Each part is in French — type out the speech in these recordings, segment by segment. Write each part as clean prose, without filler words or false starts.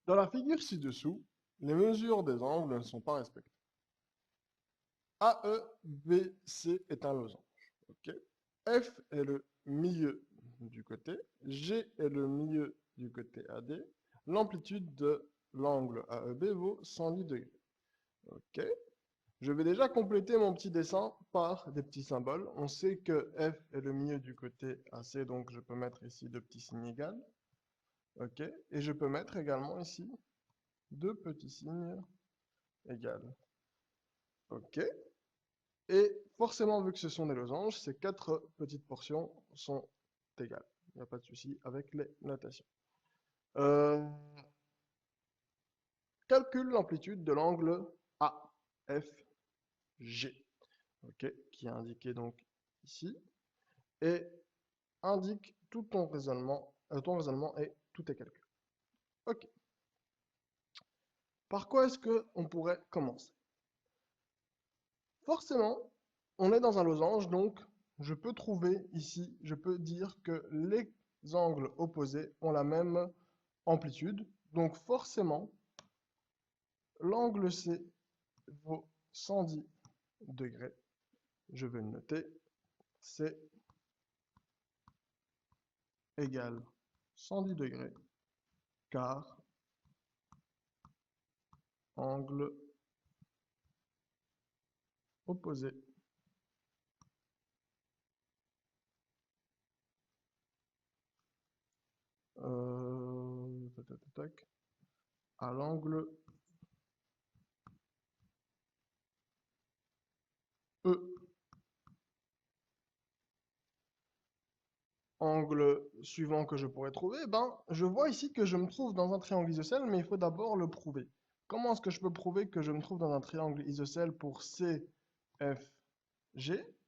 Dans la figure ci-dessous, les mesures des angles ne sont pas respectées. AEBC est un losange. Ok. F est le milieu du côté, G est le milieu du côté AD. L'amplitude de l'angle AEB vaut 110 degrés. Ok. Je vais déjà compléter mon petit dessin par des petits symboles. On sait que F est le milieu du côté AC, donc je peux mettre ici deux petits signes égaux. Ok. Et je peux mettre également ici deux petits signes égaux. Ok. Et forcément, vu que ce sont des losanges, ces quatre petites portions sont égales. Il n'y a pas de souci avec les notations. Euh, Calcule l'amplitude de l'angle AFG, ok, qui est indiqué donc ici, et indique tout ton raisonnement et tous tes calculs. Ok. Par quoi est-ce qu'on pourrait commencer? Forcément, on est dans un losange, donc je peux trouver ici, je peux dire que les angles opposés ont la même amplitude. Donc forcément, l'angle C vaut 110 degrés. Je vais le noter. C égale 110 degrés, car angle opposé à l'angle E. Angle suivant que je pourrais trouver, ben, je vois ici que je me trouve dans un triangle isocèle, mais il faut d'abord le prouver. Comment est-ce que je peux prouver que je me trouve dans un triangle isocèle pour CFG?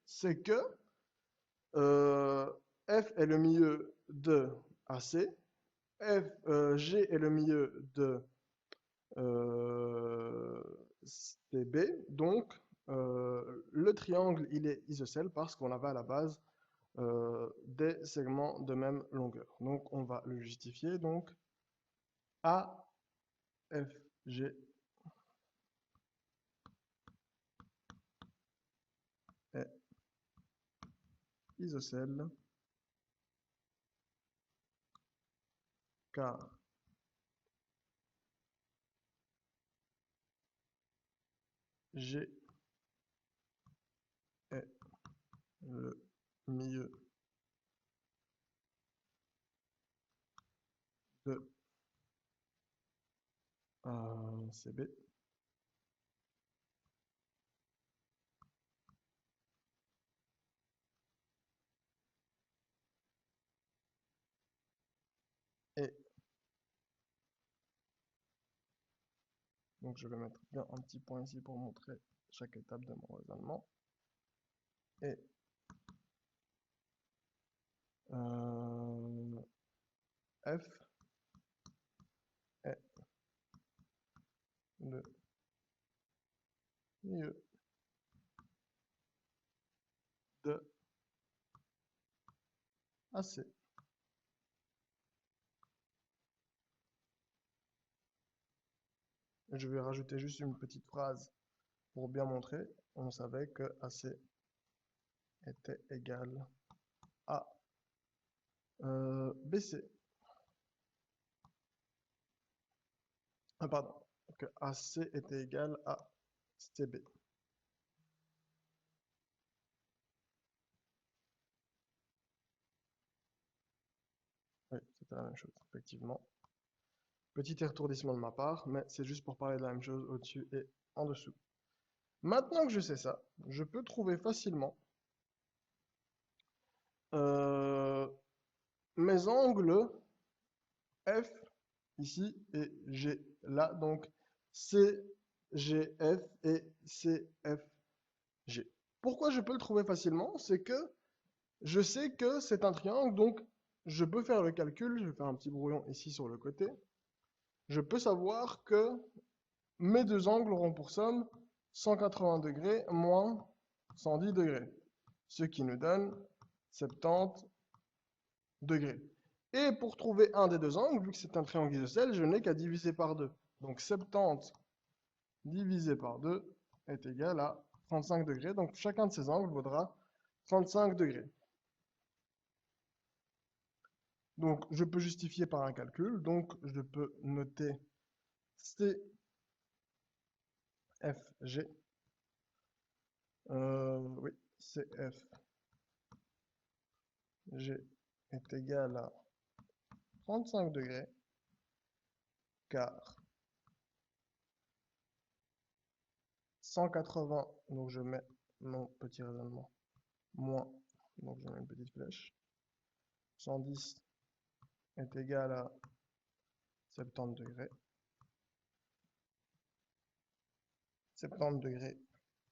C'est que F est le milieu de AC, G est le milieu de CB, donc le triangle il est isocèle parce qu'on avait à la base des segments de même longueur. Donc on va le justifier. Donc AFG est isocèle car G est le milieu de CB et donc je vais mettre bien un petit point ici pour montrer chaque étape de mon raisonnement. Et F est le milieu de AC. Je vais rajouter juste une petite phrase pour bien montrer. On savait que AC était égal à BC. Ah, pardon, que AC était égal à CB. Oui, c'était la même chose, effectivement. Petit étourdissement de ma part, mais c'est juste pour parler de la même chose au-dessus et en dessous. Maintenant que je sais ça, je peux trouver facilement euh, mes angles F ici et G là, donc CGF et CFG. Pourquoi je peux le trouver facilement? C'est que je sais que c'est un triangle, donc je peux faire le calcul, je vais faire un petit brouillon ici sur le côté. Je peux savoir que mes deux angles auront pour somme 180 degrés moins 110 degrés, ce qui nous donne 70 degrés. Et pour trouver un des deux angles, vu que c'est un triangle isocèle, je n'ai qu'à diviser par 2. Donc 70 divisé par 2 est égal à 35 degrés. Donc chacun de ces angles vaudra 35 degrés. Donc je peux justifier par un calcul. Donc je peux noter CFG. Oui, CFG est égal à 35 degrés car 180, donc je mets mon petit raisonnement, moins, donc je mets une petite flèche, 110 est égal à 70 degrés. 70 degrés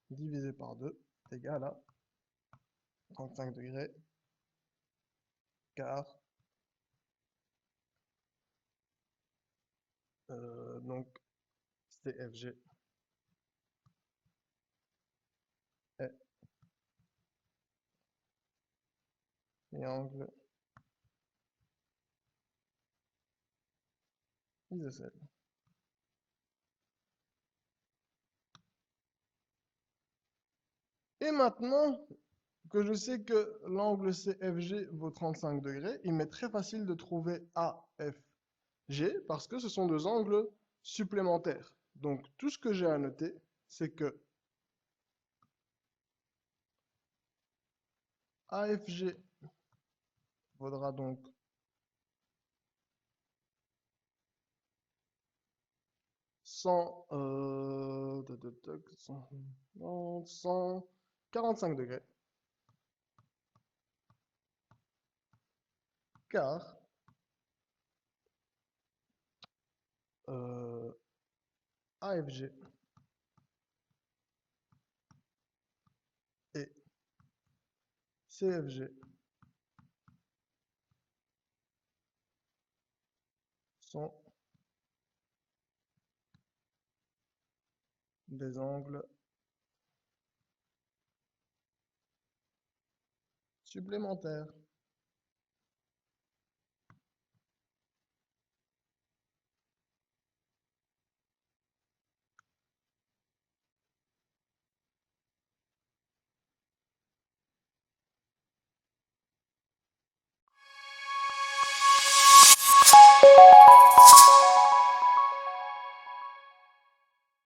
divisé par 2 est égal à 35 degrés car donc CFG est triangle isocèle. Et maintenant que je sais que l'angle CFG vaut 35 degrés, il m'est très facile de trouver AFG parce que ce sont deux angles supplémentaires. Donc tout ce que j'ai à noter, c'est que AFG vaudra donc 145 degrés, car AFG et CFG sont des angles supplémentaires.